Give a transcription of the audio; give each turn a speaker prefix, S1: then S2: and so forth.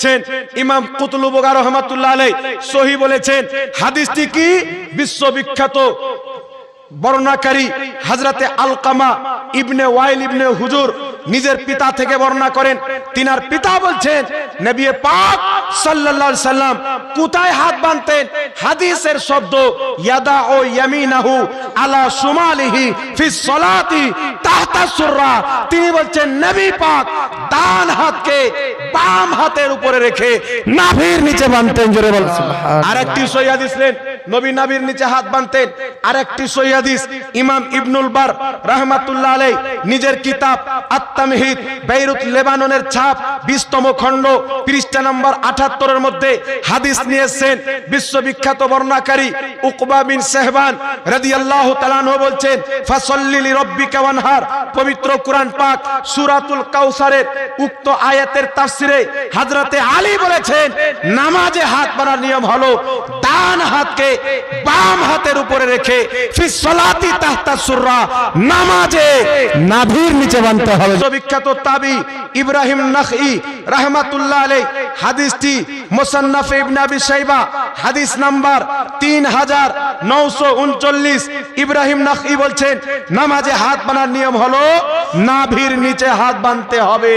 S1: বলছেন ইমাম কুতুলুবগা রহমাতুল্লাহ আলাইহি সহিহ বলেছেন। হাদিসটি কি বিশ্ববিখ্যাত বর্ণনাকারী হযরতে আলকামা ইবনে ওয়াইল ইবনে হুজুর নিজের পিতা থেকে বর্ণনা করেন। তিনার পিতা বলছেন নবী পাক সাল্লাল্লাহু আলাইহি সাল্লাম কোথায় হাত বাঁধতেন? হাদিসের শব্দ ইয়াদা ও ইয়ামিনাহু আলা শুমালিহি ফি সলাতি তাহতা সুররা। তিনি বলছেন নবী পাক ডান হাতকে বাম হাতের উপরে রেখে নাভির নিচে বাঁধতেন। জোরে বল সুবহানাল্লাহ। আরেকটি সহিহ হাদিস নেন, নবী নাভির নিচে হাত বাঁধতেন। আরেকটি সহিহ হাদিস ইমাম ইবনুল বার রাহমাতুল্লাহ আলাইহি নিজের কিতাব আত-তামহিদ বেইরুত লেবাননের ছাপ 20তম খণ্ড পৃষ্ঠা নম্বর 78 এর মধ্যে হাদিস নিয়েছেন। বিশ্ববিখ্যাত বর্ণনাকারী উকবা বিন সাহবান রাদিয়াল্লাহু তাআলা আনহু বলছেন ফাসাল্লি লিরাব্বিকা ওয়ানহার। পবিত্র কুরআন পাক সূরাতুল কাউসারের উক্ত আয়াতের তাফসিরে হযরতে আলী বলেছেন নামাজে হাত বাঁধার নিয়ম হলো ডান হাতকে বাম হাতের উপরে রেখে ফি সলাতি তাহতা সুররা, নামাজে নাভির নিচে বাঁধতে হবে। বিখ্যাত তাবি ইব্রাহিম নাখঈ রাহমাতুল্লাহ আলাইহি হাদিসটি মুসান্নাফ ইবনে আবি শাইবা হাদিস নাম্বার 3939। ইব্রাহিম নাখঈ বলছেন নামাজে হাত বাঁধার নিয়ম হলো নাভির নিচে হাত বাঁধতে হবে।